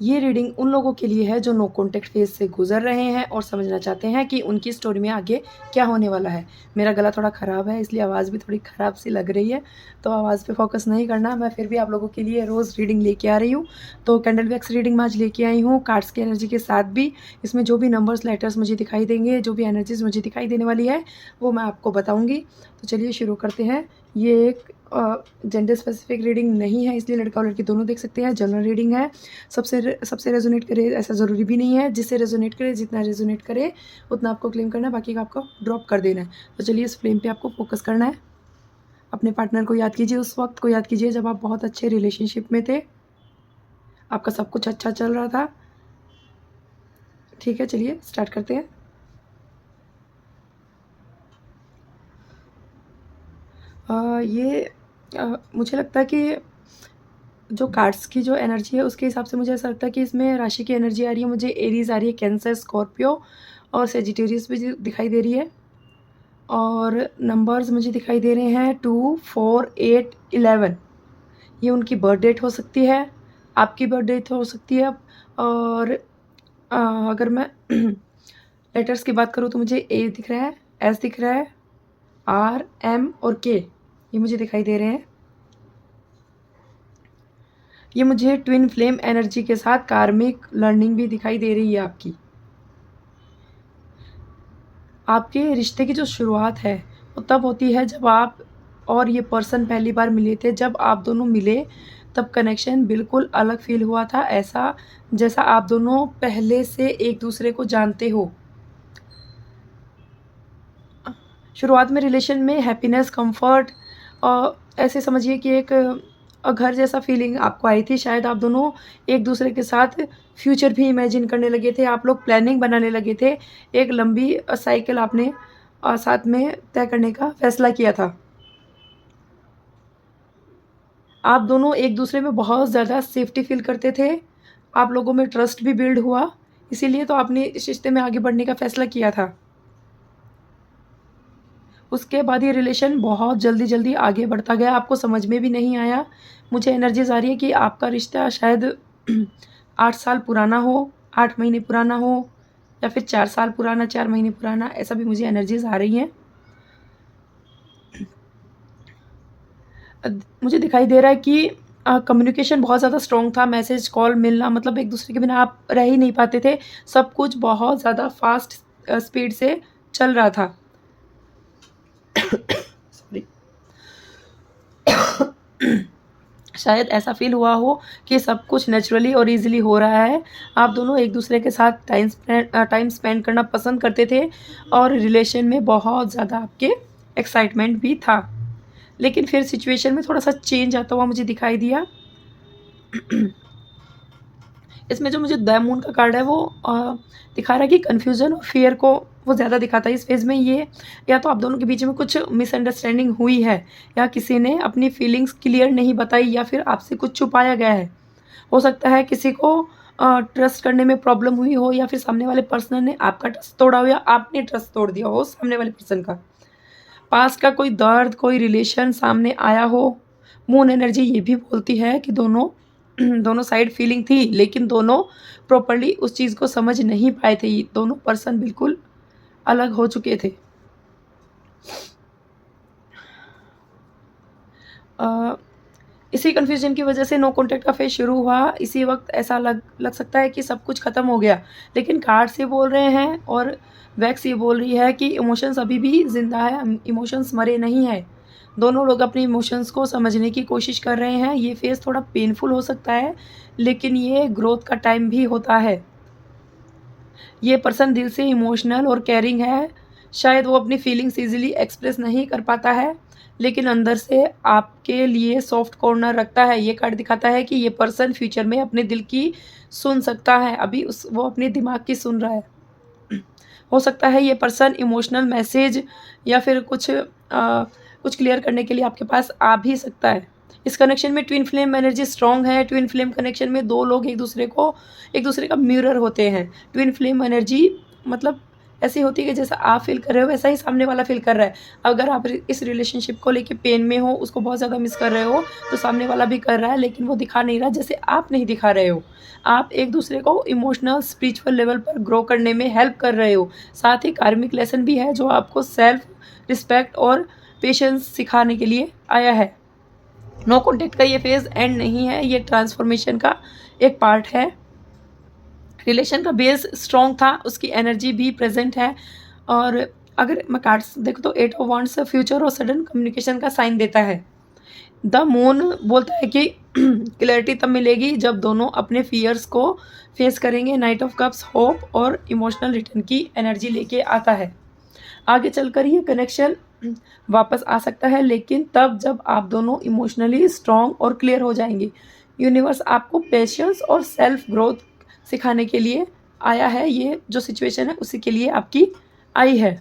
ये रीडिंग उन लोगों के लिए है जो नो कॉन्टैक्ट फेज़ से गुज़र रहे हैं और समझना चाहते हैं कि उनकी स्टोरी में आगे क्या होने वाला है। मेरा गला थोड़ा ख़राब है इसलिए आवाज़ भी थोड़ी ख़राब सी लग रही है, तो आवाज़ पे फ़ोकस नहीं करना, मैं फिर भी आप लोगों के लिए रोज़ रीडिंग लेके आ रही हूँ। तो कैंडल वैक्स रीडिंग मैं आज लेके आई हूँ कार्ड्स की एनर्जी के साथ भी। इसमें जो भी नंबर्स, लेटर्स मुझे दिखाई देंगे, जो भी एनर्जीज़ मुझे दिखाई देने वाली है, वो मैं आपको बताऊँगी। तो चलिए शुरू करते हैं। ये एक जेंडर स्पेसिफिक रीडिंग नहीं है, इसलिए लड़का और लड़की दोनों देख सकते हैं। जनरल रीडिंग है। सबसे रेजोनेट करे ऐसा ज़रूरी भी नहीं है। जिससे रेजोनेट करे, जितना रेजोनेट करे उतना आपको क्लेम करना है, बाकी का आपको ड्रॉप कर देना है। तो चलिए इस फ्लेम पे आपको फोकस करना है। अपने पार्टनर को याद कीजिए, उस वक्त को याद कीजिए जब आप बहुत अच्छे रिलेशनशिप में थे, आपका सब कुछ अच्छा चल रहा था। ठीक है, चलिए स्टार्ट करते हैं। ये मुझे लगता है कि जो कार्ड्स की जो एनर्जी है उसके हिसाब से मुझे ऐसा लगता है कि इसमें राशि की एनर्जी आ रही है, मुझे एरीज़ आ रही है, कैंसर, स्कॉर्पियो और सेजिटेरियस भी दिखाई दे रही है। और नंबर्स मुझे दिखाई दे रहे हैं 2, 4, 8, 11। ये उनकी बर्थ डेट हो सकती है, आपकी बर्थ डेट हो सकती है। और अगर मैं लेटर्स की बात करूँ तो मुझे ए दिख रहा है, एस दिख रहा है, आर, एम और के ये मुझे दिखाई दे रहे हैं। ये मुझे ट्विन फ्लेम एनर्जी के साथ कार्मिक लर्निंग भी दिखाई दे रही है आपकी। आपके रिश्ते की जो शुरुआत है वो तब होती है जब आप और ये पर्सन पहली बार मिले थे। जब आप दोनों मिले तब कनेक्शन बिल्कुल अलग फील हुआ था, ऐसा जैसा आप दोनों पहले से एक दूसरे को जानते हो। शुरुआत में रिलेशन में हैप्पीनेस, कंफर्ट और ऐसे समझिए कि एक घर जैसा फीलिंग आपको आई थी। शायद आप दोनों एक दूसरे के साथ फ्यूचर भी इमेजिन करने लगे थे, आप लोग प्लानिंग बनाने लगे थे। एक लंबी साइकिल आपने साथ में तय करने का फैसला किया था। आप दोनों एक दूसरे में बहुत ज़्यादा सेफ्टी फील करते थे, आप लोगों में ट्रस्ट भी बिल्ड हुआ, इसीलिए तो आपने इस रिश्ते में आगे बढ़ने का फैसला किया था। उसके बाद ये रिलेशन बहुत जल्दी-जल्दी आगे बढ़ता गया, आपको समझ में भी नहीं आया। मुझे एनर्जीज़ आ रही है कि आपका रिश्ता शायद 8 साल पुराना हो, 8 महीने पुराना हो या फिर 4 साल पुराना, 4 महीने पुराना, ऐसा भी मुझे एनर्जीज़ आ रही हैं। मुझे दिखाई दे रहा है कि कम्युनिकेशन बहुत ज़्यादा स्ट्रॉन्ग था, मैसेज, कॉल, मिलना, मतलब एक दूसरे के बिना आप रह ही नहीं पाते थे। सब कुछ बहुत ज़्यादा फ़ास्ट स्पीड से चल रहा था। सॉरी। शायद ऐसा फ़ील हुआ हो कि सब कुछ नेचुरली और ईज़िली हो रहा है। आप दोनों एक-दूसरे के साथ टाइम स्पेंड करना पसंद करते थे और रिलेशन में बहुत ज़्यादा आपके एक्साइटमेंट भी था। लेकिन फिर सिचुएशन में थोड़ा-सा चेंज आता हुआ मुझे दिखाई दिया। इसमें जो मुझे द मून का कार्ड है वो दिखा रहा है कि कन्फ्यूज़न और फ़ियर को वो ज़्यादा दिखाता है इस फ़ेज़ में। ये या तो आप दोनों के बीच में कुछ मिसअंडरस्टैंडिंग हुई है या किसी ने अपनी फीलिंग्स क्लियर नहीं बताई या फिर आपसे कुछ छुपाया गया है। हो सकता है किसी को ट्रस्ट करने में प्रॉब्लम हुई हो या फिर सामने वाले पर्सन ने आपका ट्रस्ट तोड़ा हो या आपने ट्रस्ट तोड़ दिया हो सामने वाले पर्सन का। पास्ट का कोई दर्द, कोई रिलेशन सामने आया हो। मून एनर्जी ये भी बोलती है कि दोनों दोनों साइड फीलिंग थी, लेकिन दोनों प्रॉपर्ली उस चीज़ को समझ नहीं पाए थे। ये दोनों पर्सन बिल्कुल अलग हो चुके थे। अ, इसी कन्फ्यूजन की वजह से नो कॉन्टैक्ट का फेज़ शुरू हुआ। इसी वक़्त ऐसा लग सकता है कि सब कुछ ख़त्म हो गया। लेकिन कार्ड्स ये बोल रहे हैं और वैक्स ये बोल रही है कि इमोशंस अभी भी ज़िंदा है, इमोशंस मरे नहीं हैं। दोनों लोग अपने इमोशंस को समझने की कोशिश कर रहे हैं। ये फेज़ थोड़ा पेनफुल हो सकता है, लेकिन ये ग्रोथ का टाइम भी होता है। ये पर्सन दिल से इमोशनल और केयरिंग है। शायद वो अपनी फीलिंग्स ईज़िली एक्सप्रेस नहीं कर पाता है, लेकिन अंदर से आपके लिए सॉफ्ट कॉर्नर रखता है। ये कार्ड दिखाता है कि ये पर्सन फ्यूचर में अपने दिल की सुन सकता है। अभी वो अपने दिमाग की सुन रहा है। हो सकता है ये पर्सन इमोशनल मैसेज या फिर कुछ क्लियर करने के लिए आपके पास आ भी सकता है। इस कनेक्शन में ट्विन फ्लेम एनर्जी स्ट्रॉन्ग है। ट्विन फ्लेम कनेक्शन में 2 लोग एक दूसरे का मिरर होते हैं। ट्विन फ्लेम एनर्जी मतलब ऐसी होती है कि जैसा आप फ़ील कर रहे हो वैसा ही सामने वाला फ़ील कर रहा है। अगर आप इस रिलेशनशिप को लेके पेन में हो, उसको बहुत ज़्यादा मिस कर रहे हो, तो सामने वाला भी कर रहा है, लेकिन वो दिखा नहीं रहा जैसे आप नहीं दिखा रहे हो। आप एक दूसरे को इमोशनल स्पिरिचुअल लेवल पर ग्रो करने में हेल्प कर रहे हो। साथ ही कार्मिक लेसन भी है जो आपको सेल्फ रिस्पेक्ट और पेशेंस सिखाने के लिए आया है। नो कॉन्टैक्ट का ये फेज़ एंड नहीं है, ये ट्रांसफॉर्मेशन का एक पार्ट है। रिलेशन का बेस स्ट्रॉन्ग था, उसकी एनर्जी भी प्रेजेंट है। और अगर मैं कार्ड्स देखो तो 8 ऑफ वांड्स फ्यूचर और सडन कम्युनिकेशन का साइन देता है। द मून बोलता है कि क्लैरिटी तब मिलेगी जब दोनों अपने फियर्स को फेस करेंगे। नाइट ऑफ कप्स होप और इमोशनल रिटर्न की एनर्जी लेके आता है। आगे चलकर ये कनेक्शन वापस आ सकता है, लेकिन तब जब आप दोनों इमोशनली स्ट्रॉन्ग और क्लियर हो जाएंगे। यूनिवर्स आपको पेशेंस और सेल्फ ग्रोथ सिखाने के लिए आया है। ये जो सिचुएशन है उसी के लिए आपकी आई है।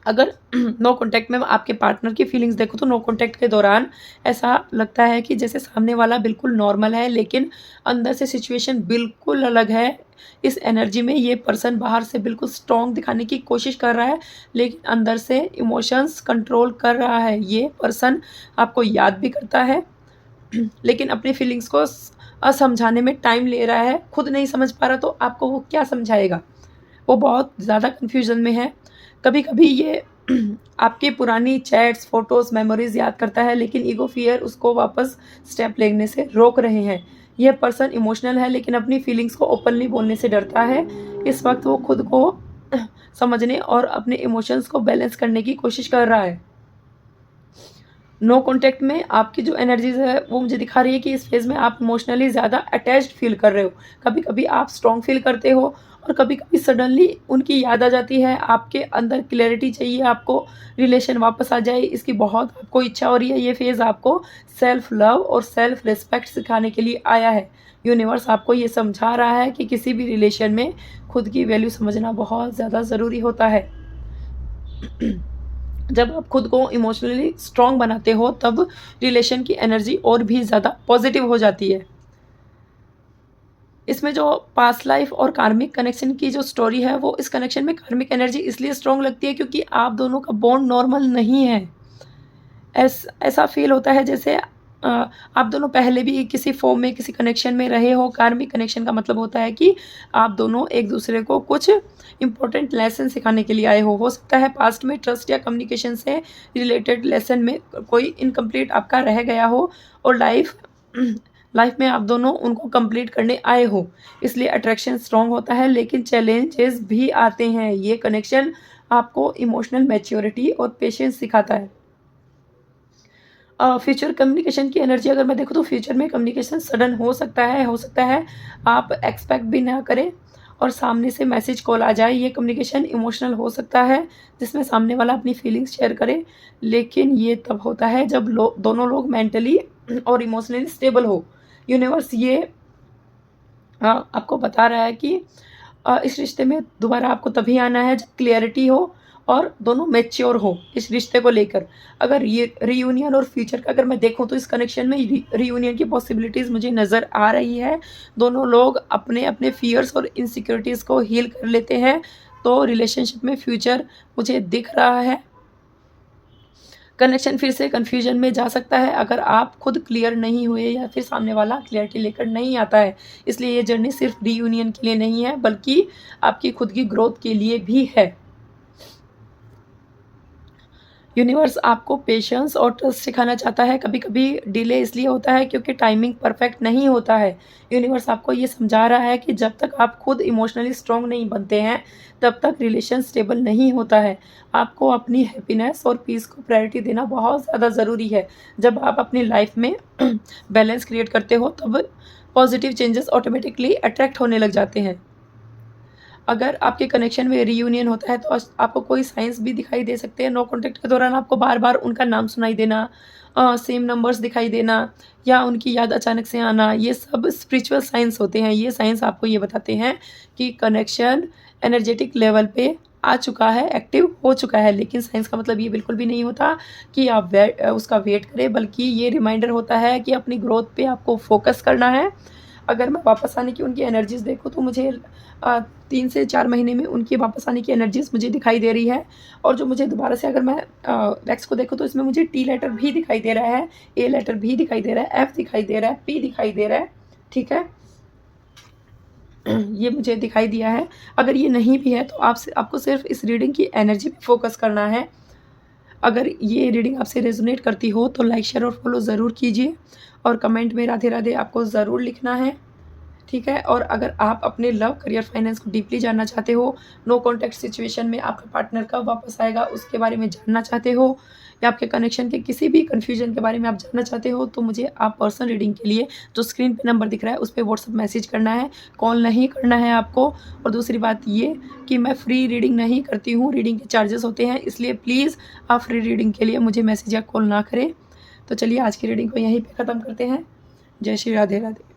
अगर नो कॉन्टैक्ट में आपके पार्टनर की फीलिंग्स देखो तो नो कॉन्टैक्ट के दौरान ऐसा लगता है कि जैसे सामने वाला बिल्कुल नॉर्मल है, लेकिन अंदर से सिचुएशन बिल्कुल अलग है। इस एनर्जी में ये पर्सन बाहर से बिल्कुल स्ट्रॉन्ग दिखाने की कोशिश कर रहा है, लेकिन अंदर से इमोशंस कंट्रोल कर रहा है। ये पर्सन आपको याद भी करता है, लेकिन अपनी फीलिंग्स को समझाने में टाइम ले रहा है। खुद नहीं समझ पा रहा तो आपको वो क्या समझाएगा। वो बहुत ज़्यादा कन्फ्यूज़न में है। कभी कभी ये आपकी पुरानी चैट्स, फोटोज़, मेमोरीज़ याद करता है, लेकिन ईगो फियर उसको वापस स्टेप लेने से रोक रहे हैं। यह पर्सन इमोशनल है, लेकिन अपनी फीलिंग्स को ओपनली बोलने से डरता है। इस वक्त वो खुद को समझने और अपने इमोशंस को बैलेंस करने की कोशिश कर रहा है। नो कॉन्टैक्ट में आपकी जो एनर्जीज है वो मुझे दिखा रही है कि इस फेज़ में आप इमोशनली ज़्यादा अटैच्ड फील कर रहे हो। कभी कभी आप स्ट्रॉन्ग फील करते हो और कभी कभी सडनली उनकी याद आ जाती है। आपके अंदर क्लैरिटी चाहिए, आपको रिलेशन वापस आ जाए, इसकी बहुत आपको इच्छा हो रही है। ये फेज़ आपको सेल्फ लव और सेल्फ रिस्पेक्ट सिखाने के लिए आया है। यूनिवर्स आपको ये समझा रहा है कि किसी भी रिलेशन में खुद की वैल्यू समझना बहुत ज़्यादा ज़रूरी होता है। जब आप खुद को इमोशनली स्ट्रॉन्ग बनाते हो तब रिलेशन की एनर्जी और भी ज़्यादा पॉजिटिव हो जाती है। इसमें जो पास्ट लाइफ और कार्मिक कनेक्शन की जो स्टोरी है, वो इस कनेक्शन में कार्मिक एनर्जी इसलिए स्ट्रॉन्ग लगती है क्योंकि आप दोनों का बॉन्ड नॉर्मल नहीं है। ऐसा फील होता है जैसे आप दोनों पहले भी किसी फॉर्म में किसी कनेक्शन में रहे हो। कार्मिक कनेक्शन का मतलब होता है कि आप दोनों एक दूसरे को कुछ इंपॉर्टेंट लेसन सिखाने के लिए आए हो सकता है पास्ट में ट्रस्ट या कम्युनिकेशन से रिलेटेड लेसन में कोई इनकम्प्लीट आपका रह गया हो और लाइफ में आप दोनों उनको कंप्लीट करने आए हो, इसलिए अट्रैक्शन स्ट्रॉन्ग होता है, लेकिन चैलेंजेस भी आते हैं। ये कनेक्शन आपको इमोशनल मैच्योरिटी और पेशेंस सिखाता है। फ्यूचर कम्युनिकेशन की एनर्जी अगर मैं देखूँ तो फ्यूचर में कम्युनिकेशन सडन हो सकता है आप एक्सपेक्ट भी ना करें और सामने से मैसेज कॉल आ जाए। ये कम्युनिकेशन इमोशनल हो सकता है जिसमें सामने वाला अपनी फीलिंग्स शेयर करे, लेकिन ये तब होता है जब दोनों लोग मेंटली और इमोशनली स्टेबल हो। यूनिवर्स ये आपको बता रहा है कि इस रिश्ते में दोबारा आपको तभी आना है जब क्लियरिटी हो और दोनों मैच्योर हो इस रिश्ते को लेकर। अगर ये रीयूनियन और फ्यूचर का अगर मैं देखूं तो इस कनेक्शन में रीयूनियन की पॉसिबिलिटीज़ मुझे नज़र आ रही है। दोनों लोग अपने अपने फियर्स और इनसिक्योरिटीज़ को हील कर लेते हैं, तो रिलेशनशिप में फ्यूचर मुझे दिख रहा है। कनेक्शन फिर से कन्फ्यूजन में जा सकता है अगर आप खुद क्लियर नहीं हुए या फिर सामने वाला क्लियरिटी लेकर नहीं आता है। इसलिए ये जर्नी सिर्फ रीयूनियन के लिए नहीं है, बल्कि आपकी खुद की ग्रोथ के लिए भी है। यूनिवर्स आपको पेशेंस और ट्रस्ट सिखाना चाहता है। कभी कभी डिले इसलिए होता है क्योंकि टाइमिंग परफेक्ट नहीं होता है। यूनिवर्स आपको ये समझा रहा है कि जब तक आप खुद इमोशनली स्ट्रॉन्ग नहीं बनते हैं तब तक रिलेशन स्टेबल नहीं होता है। आपको अपनी हैप्पीनेस और पीस को प्रायोरिटी देना बहुत ज़्यादा ज़रूरी है। जब आप अपनी लाइफ में बैलेंस क्रिएट करते हो तब पॉजिटिव चेंजेस ऑटोमेटिकली अट्रैक्ट होने लग जाते हैं। अगर आपके कनेक्शन में रीयूनियन होता है तो आपको कोई साइंस भी दिखाई दे सकते हैं। नो कॉन्टैक्ट के दौरान आपको बार बार उनका नाम सुनाई देना, सेम नंबर्स दिखाई देना या उनकी याद अचानक से आना, ये सब स्पिरिचुअल साइंस होते हैं। ये साइंस आपको ये बताते हैं कि कनेक्शन एनर्जेटिक लेवल पे आ चुका है, एक्टिव हो चुका है। लेकिन साइंस का मतलब ये बिल्कुल भी नहीं होता कि आप उसका वेट करें, बल्कि ये रिमाइंडर होता है कि अपनी ग्रोथ पे आपको फोकस करना है। अगर मैं वापस आने की उनकी एनर्जीज़ देखूँ तो मुझे 3 से 4 महीने में उनकी वापस आने की एनर्जीज़ मुझे दिखाई दे रही है। और जो मुझे दोबारा से अगर मैं वैक्स को देखूँ तो इसमें मुझे टी लेटर भी दिखाई दे रहा है, ए लेटर भी दिखाई दे रहा है, एफ दिखाई दे रहा है, पी दिखाई दे रहा है, ठीक है। ये मुझे दिखाई दिया है। अगर ये नहीं भी है तो आपको सिर्फ इस रीडिंग की एनर्जी पे फोकस करना है। अगर ये रीडिंग आपसे रेजोनेट करती हो तो लाइक, शेयर और फॉलो ज़रूर कीजिए और कमेंट में राधे राधे आपको ज़रूर लिखना है, ठीक है। और अगर आप अपने लव, करियर, फाइनेंस को डीपली जानना चाहते हो, नो कॉन्टैक्ट सिचुएशन में आपका पार्टनर कब वापस आएगा उसके बारे में जानना चाहते हो, या आपके कनेक्शन के किसी भी कन्फ्यूजन के बारे में आप जानना चाहते हो, तो मुझे आप पर्सनल रीडिंग के लिए जो स्क्रीन पे नंबर दिख रहा है उस पे व्हाट्सएप मैसेज करना है, कॉल नहीं करना है आपको। और दूसरी बात ये कि मैं फ्री रीडिंग नहीं करती हूँ, रीडिंग के चार्जेस होते हैं, इसलिए प्लीज़ आप फ्री रीडिंग के लिए मुझे मैसेज या कॉल ना करें। तो चलिए आज की रीडिंग को यहीं पे ख़त्म करते हैं। जय श्री राधे राधे।